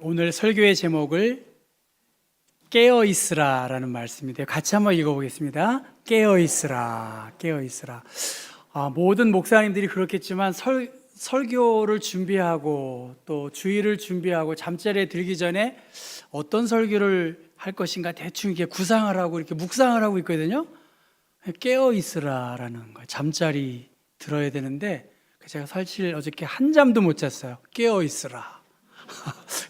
오늘 설교의 제목을 깨어있으라라는 말씀인데요. 같이 한번 읽어보겠습니다. 깨어있으라, 깨어있으라. 모든 목사님들이 그렇겠지만 설교를 준비하고 또 주일을 준비하고 잠자리에 들기 전에 어떤 설교를 할 것인가 대충 이렇게 구상을 하고 이렇게 묵상을 하고 있거든요. 깨어있으라라는 거, 잠자리 들어야 되는데 제가 사실 어저께 한잠도 못 잤어요. 깨어있으라.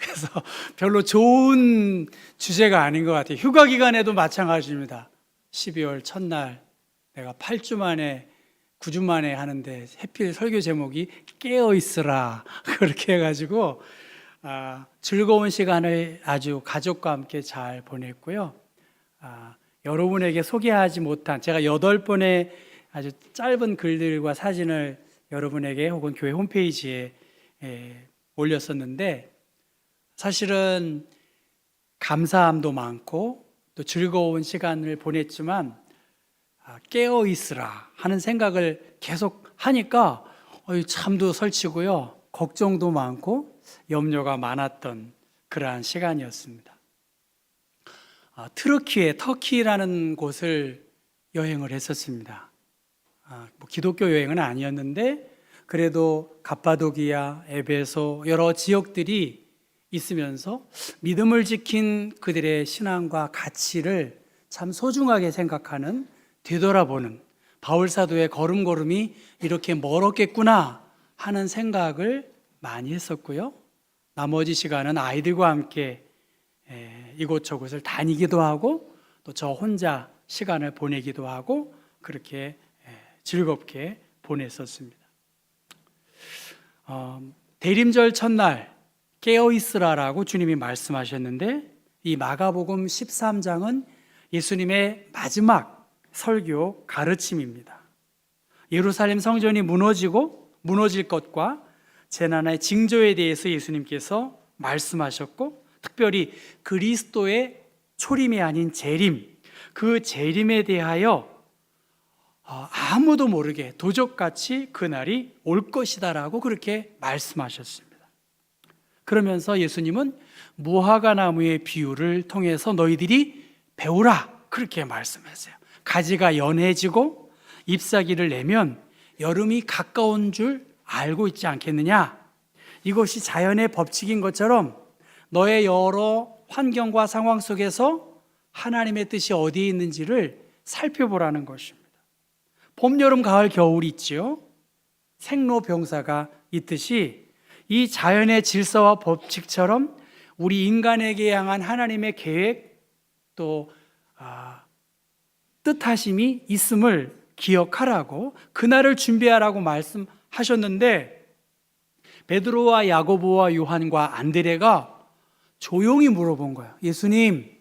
그래서 별로 좋은 주제가 아닌 것 같아요. 휴가 기간에도 마찬가지입니다. 12월 첫날 내가 8주 만에 9주 만에 하는데 해필 설교 제목이 깨어있으라 그렇게 해가지고 즐거운 시간을 아주 가족과 함께 잘 보냈고요. 여러분에게 소개하지 못한 제가 8번의 아주 짧은 글들과 사진을 여러분에게 혹은 교회 홈페이지에 올렸었는데 사실은 감사함도 많고 또 즐거운 시간을 보냈지만 깨어있으라 하는 생각을 계속 하니까 잠도 설치고요, 걱정도 많고 염려가 많았던 그러한 시간이었습니다. 터키라는 곳을 여행을 했었습니다. 기독교 여행은 아니었는데 그래도 갑바도기아, 에베소 여러 지역들이 있으면서 믿음을 지킨 그들의 신앙과 가치를 참 소중하게 생각하는, 되돌아보는 바울 사도의 걸음걸음이 이렇게 멀었겠구나 하는 생각을 많이 했었고요. 나머지 시간은 아이들과 함께 이곳저곳을 다니기도 하고 또 저 혼자 시간을 보내기도 하고 그렇게 즐겁게 보냈었습니다. 대림절 첫날 깨어있으라라고 주님이 말씀하셨는데 이 마가복음 13장은 예수님의 마지막 설교 가르침입니다. 예루살렘 성전이 무너질 것과 재난의 징조에 대해서 예수님께서 말씀하셨고 특별히 그리스도의 초림이 아닌 재림, 그 재림에 대하여 아무도 모르게 도적같이 그날이 올 것이다라고 그렇게 말씀하셨습니다. 그러면서 예수님은 무화과 나무의 비유를 통해서 너희들이 배우라 그렇게 말씀하세요. 가지가 연해지고 잎사귀를 내면 여름이 가까운 줄 알고 있지 않겠느냐? 이것이 자연의 법칙인 것처럼 너의 여러 환경과 상황 속에서 하나님의 뜻이 어디에 있는지를 살펴보라는 것입니다. 봄, 여름, 가을, 겨울이 있지요. 생로병사가 있듯이 이 자연의 질서와 법칙처럼 우리 인간에게 향한 하나님의 계획 또 뜻하심이 있음을 기억하라고, 그날을 준비하라고 말씀하셨는데 베드로와 야고보와 요한과 안드레가 조용히 물어본 거예요. 예수님,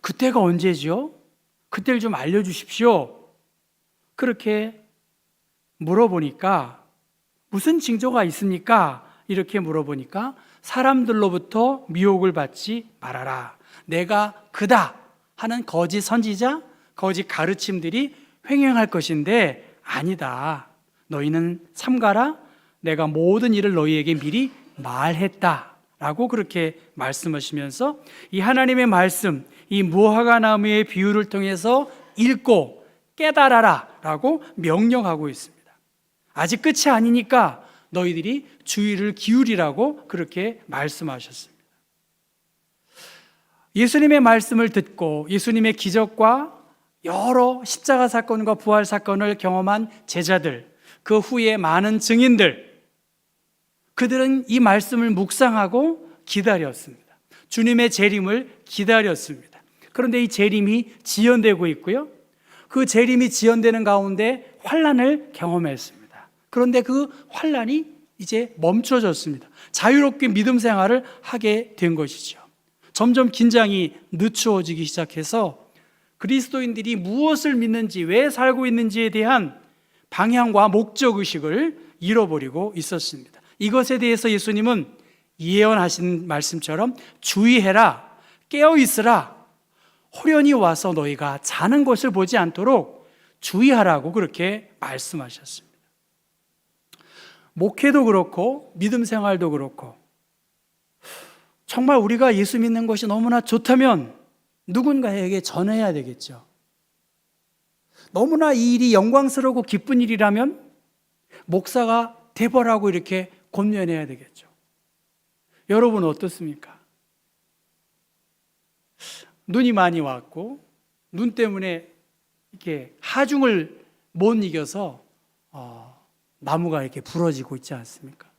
그때가 언제지요? 그때를 좀 알려주십시오. 그렇게 물어보니까 무슨 징조가 있습니까? 이렇게 물어보니까 사람들로부터 미혹을 받지 말아라. 내가 그다 하는 거짓 선지자, 거짓 가르침들이 횡행할 것인데 아니다. 너희는 삼가라. 내가 모든 일을 너희에게 미리 말했다. 라고 그렇게 말씀하시면서 이 하나님의 말씀, 이 무화과 나무의 비유를 통해서 읽고 깨달아라 라고 명령하고 있습니다. 아직 끝이 아니니까 너희들이 주의를 기울이라고 그렇게 말씀하셨습니다. 예수님의 말씀을 듣고 예수님의 기적과 여러 십자가 사건과 부활 사건을 경험한 제자들, 그 후에 많은 증인들, 그들은 이 말씀을 묵상하고 기다렸습니다. 주님의 재림을 기다렸습니다. 그런데 이 재림이 지연되고 있고요, 그 재림이 지연되는 가운데 환난을 경험했습니다. 그런데 그 환난이 이제 멈춰졌습니다. 자유롭게 믿음 생활을 하게 된 것이죠. 점점 긴장이 늦추어지기 시작해서 그리스도인들이 무엇을 믿는지, 왜 살고 있는지에 대한 방향과 목적의식을 잃어버리고 있었습니다. 이것에 대해서 예수님은 예언하신 말씀처럼 주의해라, 깨어있으라, 호련히 와서 너희가 자는 것을 보지 않도록 주의하라고 그렇게 말씀하셨습니다. 목회도 그렇고 믿음 생활도 그렇고 정말 우리가 예수 믿는 것이 너무나 좋다면 누군가에게 전해야 되겠죠. 너무나 이 일이 영광스럽고 기쁜 일이라면 목사가 대벌하고 이렇게 권면해야 되겠죠. 여러분 어떻습니까? 눈이 많이 왔고 눈 때문에 이렇게 하중을 못 이겨서 나무가 이렇게 부러지고 있지 않습니까?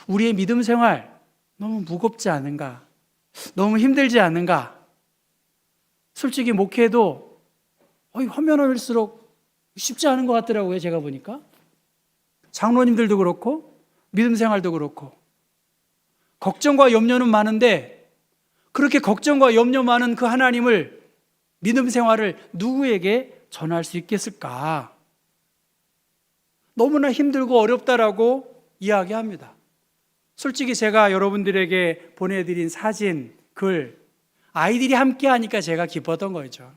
우리의 믿음 생활 너무 무겁지 않은가? 너무 힘들지 않은가? 솔직히 목회도 하면 할수록 쉽지 않은 것 같더라고요. 제가 보니까 장로님들도 그렇고 믿음 생활도 그렇고 걱정과 염려는 많은데 그렇게 걱정과 염려 많은 그 하나님을 믿음 생활을 누구에게 전할 수 있겠을까? 너무나 힘들고 어렵다라고 이야기합니다. 솔직히 제가 여러분들에게 보내드린 사진, 글, 아이들이 함께 하니까 제가 기뻤던 거죠.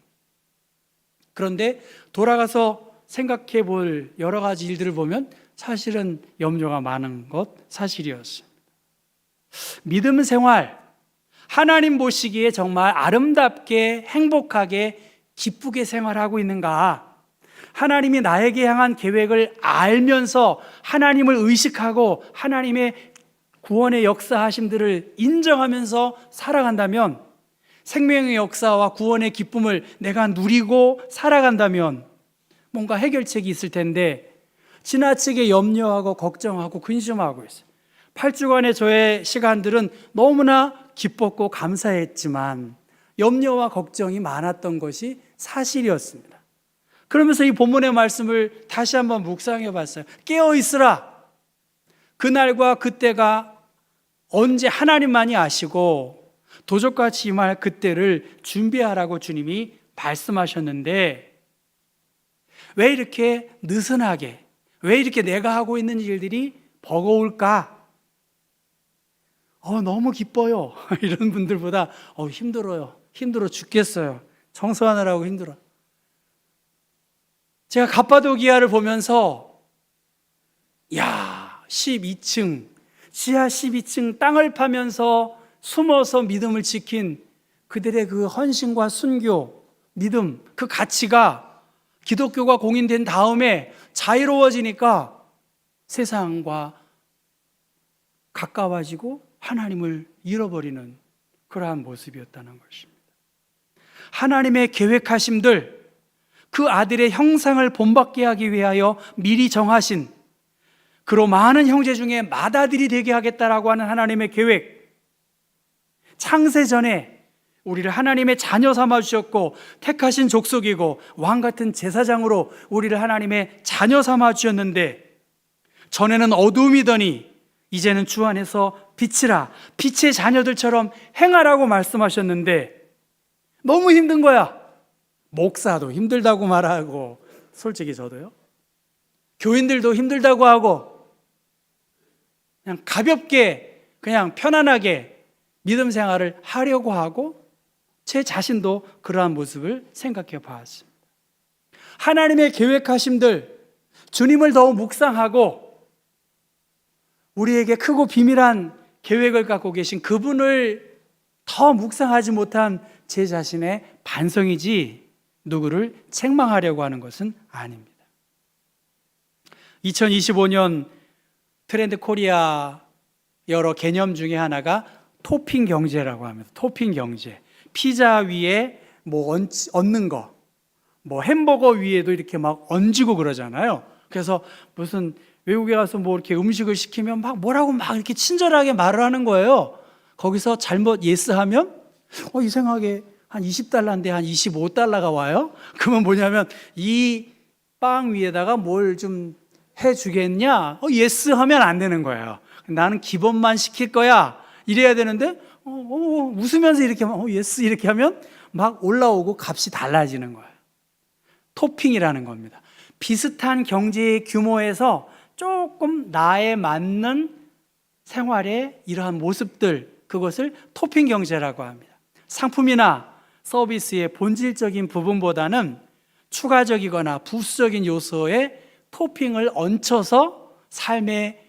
그런데 돌아가서 생각해 볼 여러 가지 일들을 보면 사실은 염려가 많은 것 사실이었습니다. 믿음 생활, 하나님 보시기에 정말 아름답게 행복하게 기쁘게 생활하고 있는가? 하나님이 나에게 향한 계획을 알면서 하나님을 의식하고 하나님의 구원의 역사하심들을 인정하면서 살아간다면, 생명의 역사와 구원의 기쁨을 내가 누리고 살아간다면 뭔가 해결책이 있을 텐데 지나치게 염려하고 걱정하고 근심하고 있어요. 8주간의 저의 시간들은 너무나 기뻤고 감사했지만 염려와 걱정이 많았던 것이 사실이었습니다. 그러면서 이 본문의 말씀을 다시 한번 묵상해 봤어요. 깨어 있으라. 그날과 그때가 언제 하나님만이 아시고 도적같이 임할 그때를 준비하라고 주님이 말씀하셨는데 왜 이렇게 느슨하게, 왜 이렇게 내가 하고 있는 일들이 버거울까? 너무 기뻐요. 이런 분들보다 힘들어요. 힘들어 죽겠어요. 청소하느라고 힘들어. 제가 갑바도기아를 보면서 12층, 지하 12층 땅을 파면서 숨어서 믿음을 지킨 그들의 그 헌신과 순교, 믿음, 그 가치가 기독교가 공인된 다음에 자유로워지니까 세상과 가까워지고 하나님을 잃어버리는 그러한 모습이었다는 것입니다. 하나님의 계획하심들, 그 아들의 형상을 본받게 하기 위하여 미리 정하신 그로 많은 형제 중에 맏아들이 되게 하겠다라고 하는 하나님의 계획, 창세 전에 우리를 하나님의 자녀 삼아 주셨고 택하신 족속이고 왕 같은 제사장으로 우리를 하나님의 자녀 삼아 주셨는데 전에는 어두움이더니 이제는 주 안에서 빛이라, 빛의 자녀들처럼 행하라고 말씀하셨는데 너무 힘든 거야. 목사도 힘들다고 말하고, 솔직히 저도요. 교인들도 힘들다고 하고, 그냥 가볍게, 그냥 편안하게 믿음 생활을 하려고 하고, 제 자신도 그러한 모습을 생각해 봤습니다. 하나님의 계획하심들, 주님을 더 묵상하고 우리에게 크고 비밀한 계획을 갖고 계신 그분을 더 묵상하지 못한 제 자신의 반성이지 누구를 책망하려고 하는 것은 아닙니다. 2025년 트렌드 코리아 여러 개념 중에 하나가 토핑 경제라고 합니다. 토핑 경제. 피자 위에 뭐 얹는 거, 뭐 햄버거 위에도 이렇게 막 얹고 그러잖아요. 그래서 무슨 외국에 가서 뭐 이렇게 음식을 시키면 막 뭐라고 막 이렇게 친절하게 말을 하는 거예요. 거기서 잘못 예스하면 이상하게 한 20달러인데 한 25달러가 와요. 그러면 뭐냐면 이 빵 위에다가 뭘 좀 해주겠냐? 예스 하면 안 되는 거예요. 나는 기본만 시킬 거야. 이래야 되는데 웃으면서 이렇게 하면 예스 이렇게 하면 막 올라오고 값이 달라지는 거예요. 토핑이라는 겁니다. 비슷한 경제의 규모에서 조금 나에 맞는 생활의 이러한 모습들, 그것을 토핑 경제라고 합니다. 상품이나 서비스의 본질적인 부분보다는 추가적이거나 부수적인 요소에 토핑을 얹혀서 삶의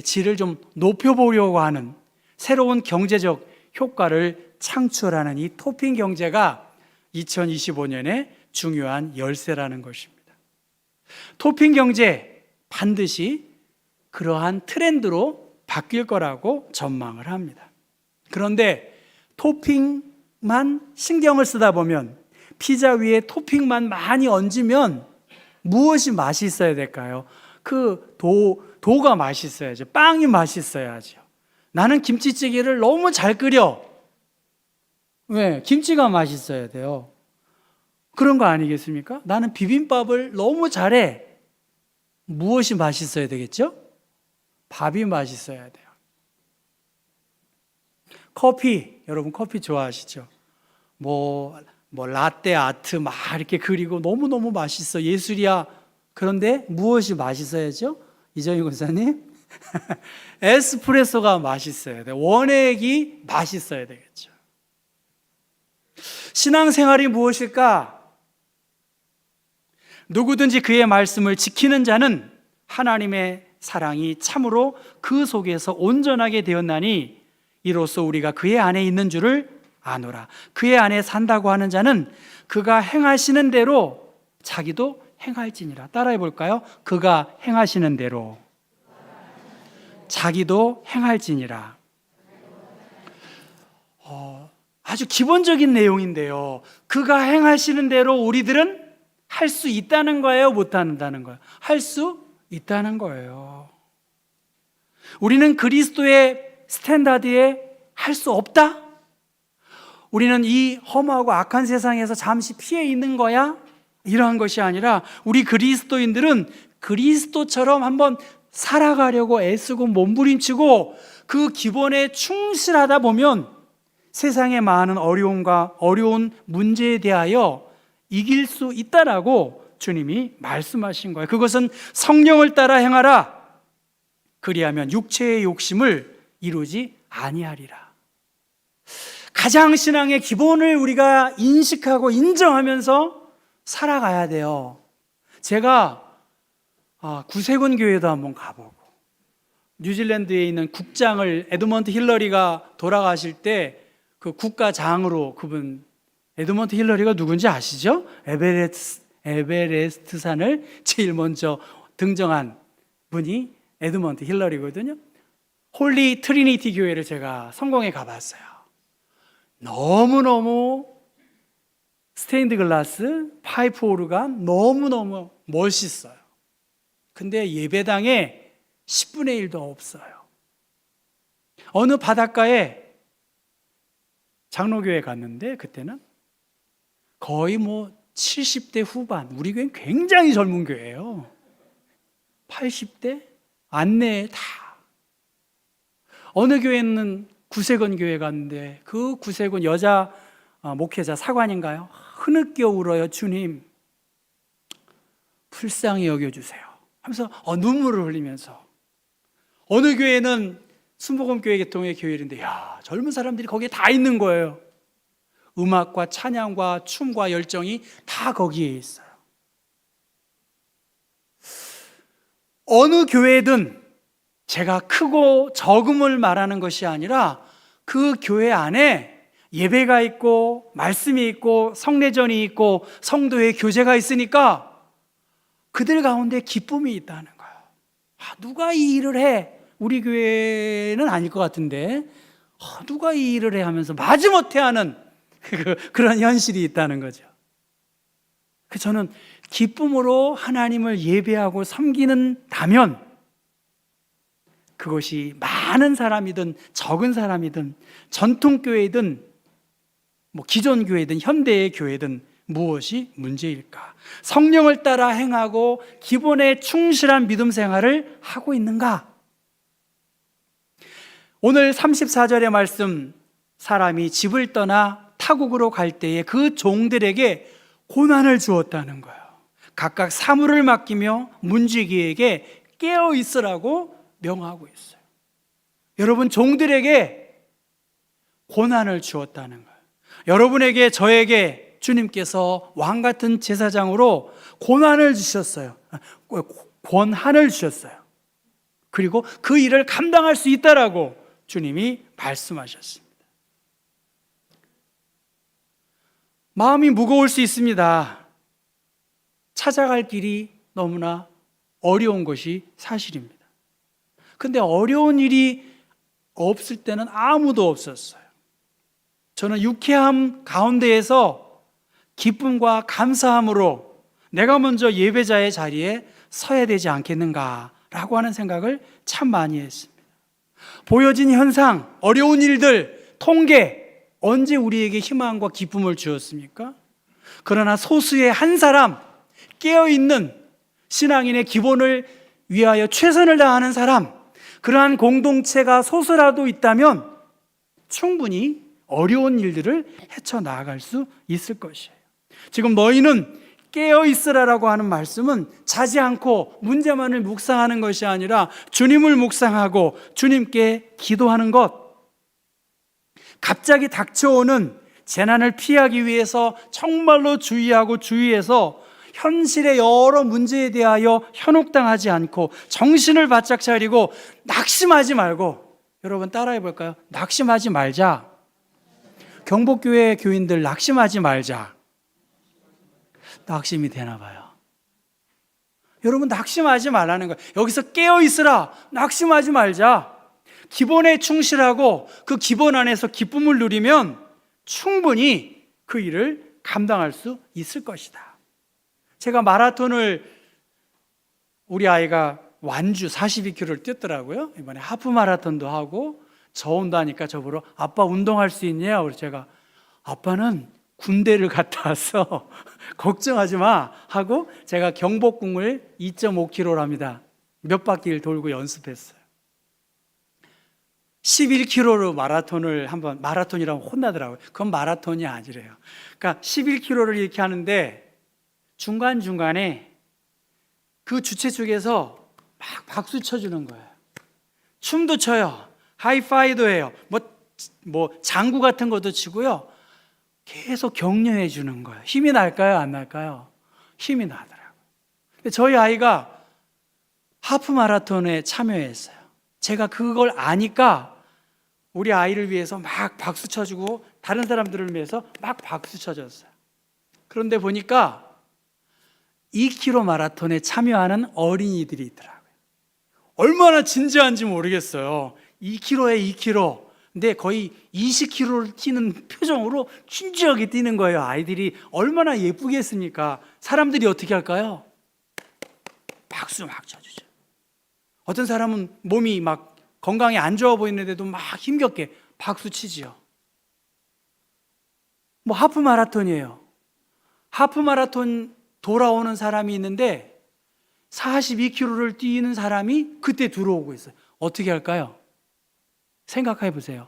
질을 좀 높여보려고 하는 새로운 경제적 효과를 창출하는 이 토핑 경제가 2025년에 중요한 열쇠라는 것입니다. 토핑 경제 반드시 그러한 트렌드로 바뀔 거라고 전망을 합니다. 그런데 토핑만 신경을 쓰다 보면, 피자 위에 토핑만 많이 얹으면 무엇이 맛있어야 될까요? 그 도가 맛있어야죠. 빵이 맛있어야죠. 나는 김치찌개를 너무 잘 끓여. 왜? 김치가 맛있어야 돼요. 그런 거 아니겠습니까? 나는 비빔밥을 너무 잘해. 무엇이 맛있어야 되겠죠? 밥이 맛있어야 돼요. 커피, 여러분 커피 좋아하시죠? 뭐 라떼 아트 막 이렇게 그리고 너무너무 맛있어. 예술이야. 그런데 무엇이 맛있어야죠? 이정희 권사님? 에스프레소가 맛있어야 돼. 원액이 맛있어야 되겠죠. 신앙생활이 무엇일까? 누구든지 그의 말씀을 지키는 자는 하나님의 사랑이 참으로 그 속에서 온전하게 되었나니 이로써 우리가 그의 안에 있는 줄을 아노라. 그의 안에 산다고 하는 자는 그가 행하시는 대로 자기도 행할지니라. 따라해 볼까요? 그가 행하시는 대로 자기도 행할지니라. 아주 기본적인 내용인데요. 그가 행하시는 대로 우리들은 할 수 있다는 거예요? 못 한다는 거예요? 할 수 있다는 거예요. 우리는 그리스도의 스탠다드에 할 수 없다? 우리는 이 험하고 악한 세상에서 잠시 피해 있는 거야? 이러한 것이 아니라 우리 그리스도인들은 그리스도처럼 한번 살아가려고 애쓰고 몸부림치고 그 기본에 충실하다 보면 세상의 많은 어려운 문제에 대하여 이길 수 있다라고 주님이 말씀하신 거예요. 그것은 성령을 따라 행하라. 그리하면 육체의 욕심을 이루지 아니하리라. 가장 신앙의 기본을 우리가 인식하고 인정하면서 살아가야 돼요. 제가 구세군 교회도 한번 가보고, 뉴질랜드에 있는 국장을 에드먼드 힐러리가 돌아가실 때 그 국가장으로, 그분 에드먼드 힐러리가 누군지 아시죠? 에베레스트 산을 제일 먼저 등정한 분이 에드먼드 힐러리거든요. 홀리 트리니티 교회를 제가 성공에 가봤어요. 너무너무 스테인드 글라스, 파이프 오르간 너무너무 멋있어요. 근데 예배당에 10분의 1도 없어요. 어느 바닷가에 장로교회 갔는데 그때는 거의 70대 후반, 우리 교회는 굉장히 젊은 교회예요. 80대? 안내에 다. 어느 교회는 구세군 교회 갔는데 그 구세군 여자 목회자 사관인가요? 흐느껴 울어요. 주님, 불쌍히 여겨주세요 하면서 눈물을 흘리면서. 어느 교회는 순복음교회 계통의 교회인데 젊은 사람들이 거기에 다 있는 거예요. 음악과 찬양과 춤과 열정이 다 거기에 있어요. 어느 교회든 제가 크고 적음을 말하는 것이 아니라 그 교회 안에 예배가 있고 말씀이 있고 성례전이 있고 성도의 교제가 있으니까 그들 가운데 기쁨이 있다는 거예요. 누가 이 일을 해? 우리 교회는 아닐 것 같은데 누가 이 일을 해 하면서 마지못해 하는 그런 현실이 있다는 거죠. 저는 기쁨으로 하나님을 예배하고 섬기는다면 그것이 많은 사람이든 적은 사람이든 전통교회든 기존 교회든 현대의 교회든 무엇이 문제일까? 성령을 따라 행하고 기본에 충실한 믿음 생활을 하고 있는가? 오늘 34절의 말씀, 사람이 집을 떠나 타국으로 갈 때에 그 종들에게 고난을 주었다는 거예요. 각각 사물을 맡기며 문지기에게 깨어 있으라고 명하고 있어요. 여러분, 종들에게 고난을 주었다는 거예요. 여러분에게, 저에게 주님께서 왕 같은 제사장으로 고난을 주셨어요. 권한을 주셨어요. 그리고 그 일을 감당할 수 있다라고 주님이 말씀하셨습니다. 마음이 무거울 수 있습니다. 찾아갈 길이 너무나 어려운 것이 사실입니다. 근데 어려운 일이 없을 때는 아무도 없었어요. 저는 유쾌함 가운데에서 기쁨과 감사함으로 내가 먼저 예배자의 자리에 서야 되지 않겠는가라고 하는 생각을 참 많이 했습니다. 보여진 현상, 어려운 일들, 통계, 언제 우리에게 희망과 기쁨을 주었습니까? 그러나 소수의 한 사람, 깨어있는 신앙인의 기본을 위하여 최선을 다하는 사람, 그러한 공동체가 소수라도 있다면 충분히 어려운 일들을 헤쳐나갈 수 있을 것이에요. 지금 너희는 깨어있으라라고 하는 말씀은 자지 않고 문제만을 묵상하는 것이 아니라 주님을 묵상하고 주님께 기도하는 것, 갑자기 닥쳐오는 재난을 피하기 위해서 정말로 주의하고 주의해서 현실의 여러 문제에 대하여 현혹당하지 않고 정신을 바짝 차리고 낙심하지 말고, 여러분 따라해 볼까요? 낙심하지 말자. 경복교회 교인들 낙심하지 말자. 낙심이 되나 봐요. 여러분 낙심하지 말라는 거예요. 여기서 깨어 있으라. 낙심하지 말자. 기본에 충실하고 그 기본 안에서 기쁨을 누리면 충분히 그 일을 감당할 수 있을 것이다. 제가 마라톤을, 우리 아이가 완주 42km를 뛰었더라고요. 이번에 하프 마라톤도 하고 저 온다니까 저보러 아빠 운동할 수 있냐? 그래서 제가 아빠는 군대를 갔다 왔어. 걱정하지 마 하고 제가 경복궁을 2.5km로 합니다. 몇 바퀴를 돌고 연습했어요. 11km로 마라톤을 한번, 마라톤이라고 혼나더라고요. 그건 마라톤이 아니래요. 그러니까 11km를 이렇게 하는데 중간중간에 그 주최 측에서 막 박수 쳐주는 거예요. 춤도 춰요. 하이파이도 해요. 뭐 장구 같은 것도 치고요. 계속 격려해 주는 거예요. 힘이 날까요? 안 날까요? 힘이 나더라고요. 근데 저희 아이가 하프 마라톤에 참여했어요. 제가 그걸 아니까 우리 아이를 위해서 막 박수 쳐주고 다른 사람들을 위해서 막 박수 쳐줬어요. 그런데 보니까 2km 마라톤에 참여하는 어린이들이 있더라고요. 얼마나 진지한지 모르겠어요. 2km에 2km. 근데 거의 20km를 뛰는 표정으로 진지하게 뛰는 거예요. 아이들이 얼마나 예쁘겠습니까? 사람들이 어떻게 할까요? 박수 막 쳐주죠. 어떤 사람은 몸이 막 건강이 안 좋아 보이는데도 막 힘겹게 박수 치지요. 뭐 하프 마라톤이에요. 하프 마라톤 돌아오는 사람이 있는데 42km를 뛰는 사람이 그때 들어오고 있어요. 어떻게 할까요? 생각해 보세요.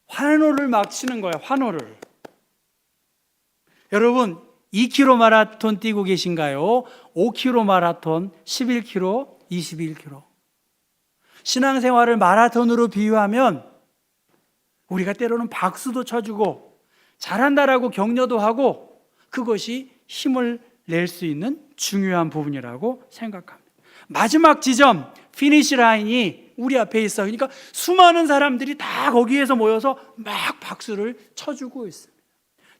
환호를 막 치는 거예요. 환호를. 여러분 2km 마라톤 뛰고 계신가요? 5km 마라톤, 11km, 21km. 신앙생활을 마라톤으로 비유하면 우리가 때로는 박수도 쳐주고 잘한다라고 격려도 하고 그것이 힘을 낼 수 있는 중요한 부분이라고 생각합니다. 마지막 지점, 피니시 라인이 우리 앞에 있어. 그러니까 수많은 사람들이 다 거기에서 모여서 막 박수를 쳐주고 있습니다.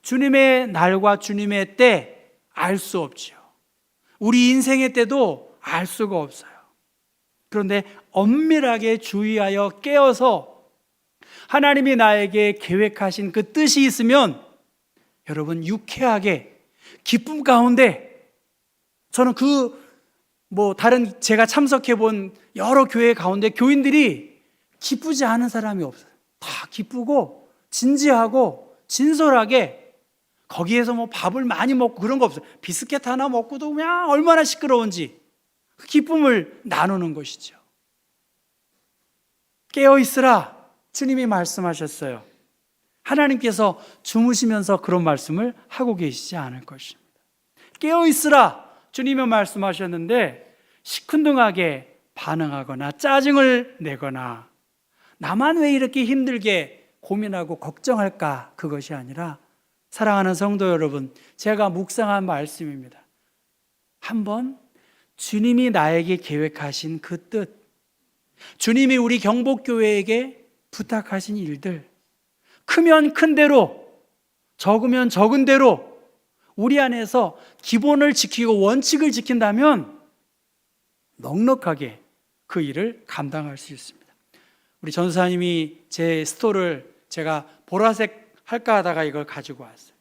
주님의 날과 주님의 때 알 수 없죠. 우리 인생의 때도 알 수가 없어요. 그런데 엄밀하게 주의하여 깨어서 하나님이 나에게 계획하신 그 뜻이 있으면 여러분 유쾌하게 기쁨 가운데, 저는 다른 제가 참석해 본 여러 교회 가운데 교인들이 기쁘지 않은 사람이 없어요. 다 기쁘고 진지하고 진솔하게, 거기에서 뭐 밥을 많이 먹고 그런 거 없어요. 비스켓 하나 먹고도 그냥 얼마나 시끄러운지 그 기쁨을 나누는 것이죠. 깨어있으라 주님이 말씀하셨어요. 하나님께서 주무시면서 그런 말씀을 하고 계시지 않을 것입니다. 깨어있으라 주님이 말씀하셨는데 시큰둥하게 반응하거나 짜증을 내거나 나만 왜 이렇게 힘들게 고민하고 걱정할까, 그것이 아니라, 사랑하는 성도 여러분, 제가 묵상한 말씀입니다. 한번 주님이 나에게 계획하신 그 뜻, 주님이 우리 경복교회에게 부탁하신 일들, 크면 큰 대로, 적으면 적은 대로 우리 안에서 기본을 지키고 원칙을 지킨다면 넉넉하게 그 일을 감당할 수 있습니다. 우리 전사님이 제 스토를 제가 보라색 할까 하다가 이걸 가지고 왔어요.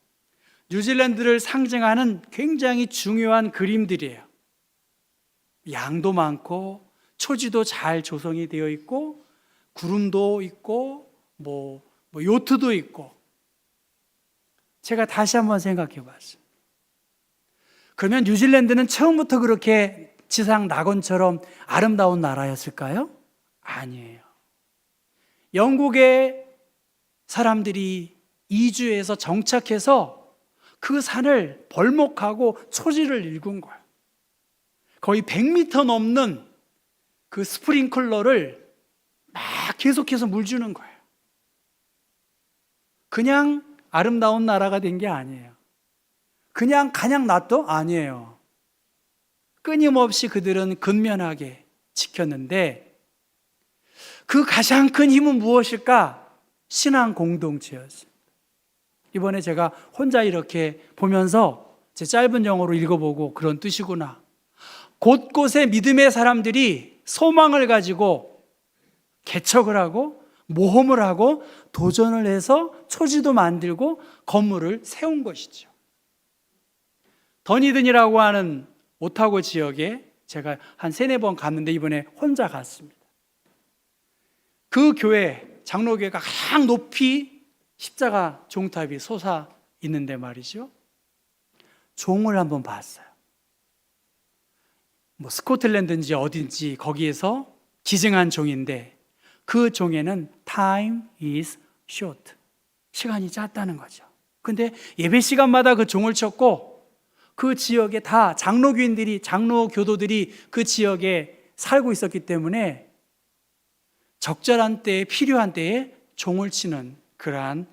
뉴질랜드를 상징하는 굉장히 중요한 그림들이에요. 양도 많고 초지도 잘 조성이 되어 있고 구름도 있고 뭐 요트도 있고. 제가 다시 한번 생각해 봤어요. 그러면 뉴질랜드는 처음부터 그렇게 지상 낙원처럼 아름다운 나라였을까요? 아니에요. 영국의 사람들이 이주해서 정착해서 그 산을 벌목하고 초지를 일군 거예요. 거의 100m 넘는 그 스프링클러를 막 계속해서 물 주는 거예요. 그냥 아름다운 나라가 된 게 아니에요. 그냥 놔둬? 아니에요. 끊임없이 그들은 근면하게 지켰는데 그 가장 큰 힘은 무엇일까? 신앙 공동체였습니다. 이번에 제가 혼자 이렇게 보면서 제 짧은 영어로 읽어보고 그런 뜻이구나. 곳곳에 믿음의 사람들이 소망을 가지고 개척을 하고 모험을 하고 도전을 해서 초지도 만들고 건물을 세운 것이죠. 더니든이라고 하는 오타고 지역에 제가 한 3-4번 갔는데 이번에 혼자 갔습니다. 그 교회, 장로교회가 가장 높이 십자가 종탑이 솟아 있는데 말이죠. 종을 한번 봤어요. 스코틀랜드인지 어딘지 거기에서 기증한 종인데 그 종에는 time is short. 시간이 짧다는 거죠. 근데 예배 시간마다 그 종을 쳤고 그 지역에 다 장로교인들이, 장로교도들이 그 지역에 살고 있었기 때문에 적절한 때에, 필요한 때에 종을 치는 그러한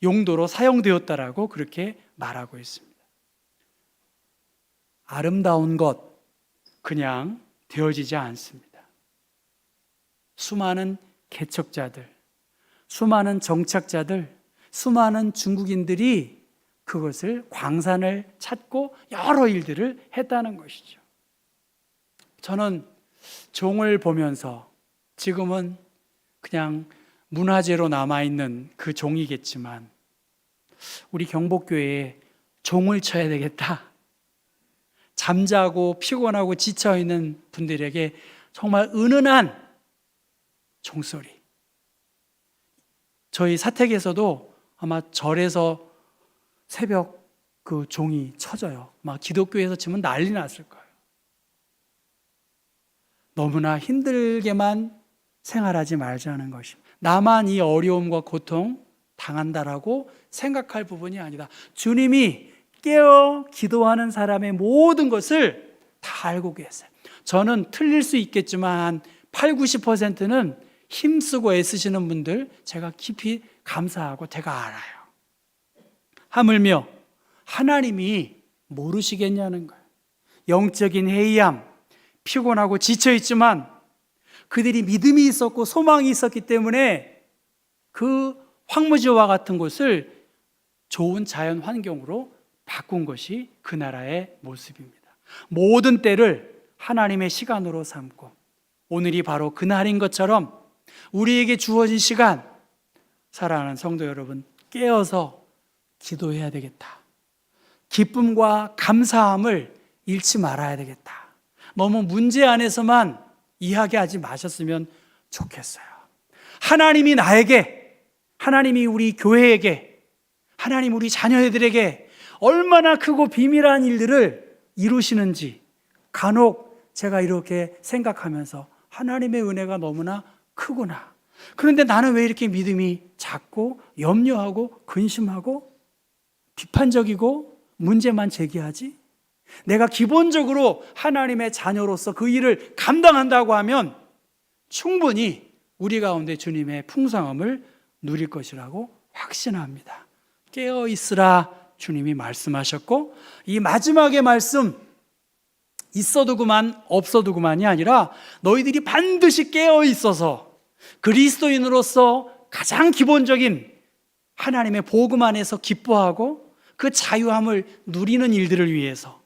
용도로 사용되었다라고 그렇게 말하고 있습니다. 아름다운 것 그냥 되어지지 않습니다. 수많은 개척자들, 수많은 정착자들, 수많은 중국인들이 그것을 광산을 찾고 여러 일들을 했다는 것이죠. 저는 종을 보면서 지금은 그냥 문화재로 남아있는 그 종이겠지만 우리 경복교회에 종을 쳐야 되겠다. 잠자고 피곤하고 지쳐있는 분들에게 정말 은은한 종소리. 저희 사택에서도 아마 절에서 새벽 그 종이 쳐져요. 막 기독교에서 치면 난리 났을 거예요. 너무나 힘들게만 생활하지 말자는 것입니다. 나만 이 어려움과 고통 당한다라고 생각할 부분이 아니다. 주님이 깨어 기도하는 사람의 모든 것을 다 알고 계세요. 저는 틀릴 수 있겠지만 80-90%는 힘쓰고 애쓰시는 분들 제가 깊이 감사하고 제가 알아요. 하물며 하나님이 모르시겠냐는 거예요. 영적인 해이함, 피곤하고 지쳐있지만 그들이 믿음이 있었고 소망이 있었기 때문에 그 황무지와 같은 곳을 좋은 자연 환경으로 바꾼 것이 그 나라의 모습입니다. 모든 때를 하나님의 시간으로 삼고 오늘이 바로 그날인 것처럼 우리에게 주어진 시간, 사랑하는 성도 여러분, 깨어서 기도해야 되겠다. 기쁨과 감사함을 잃지 말아야 되겠다. 너무 문제 안에서만 이야기하지 마셨으면 좋겠어요. 하나님이 나에게, 하나님이 우리 교회에게, 하나님 우리 자녀들에게 얼마나 크고 비밀한 일들을 이루시는지 간혹 제가 이렇게 생각하면서 하나님의 은혜가 너무나 크구나. 그런데 나는 왜 이렇게 믿음이 작고 염려하고 근심하고 비판적이고 문제만 제기하지? 내가 기본적으로 하나님의 자녀로서 그 일을 감당한다고 하면 충분히 우리 가운데 주님의 풍성함을 누릴 것이라고 확신합니다. 깨어 있으라 주님이 말씀하셨고 이 마지막의 말씀 있어도 그만 없어도 그만이 아니라 너희들이 반드시 깨어 있어서 그리스도인으로서 가장 기본적인 하나님의 복음 안에서 기뻐하고 그 자유함을 누리는 일들을 위해서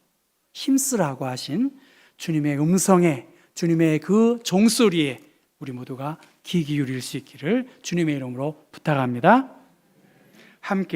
힘쓰라고 하신 주님의 음성에, 주님의 그 종소리에 우리 모두가 귀 기울일 수 있기를 주님의 이름으로 부탁합니다. 함께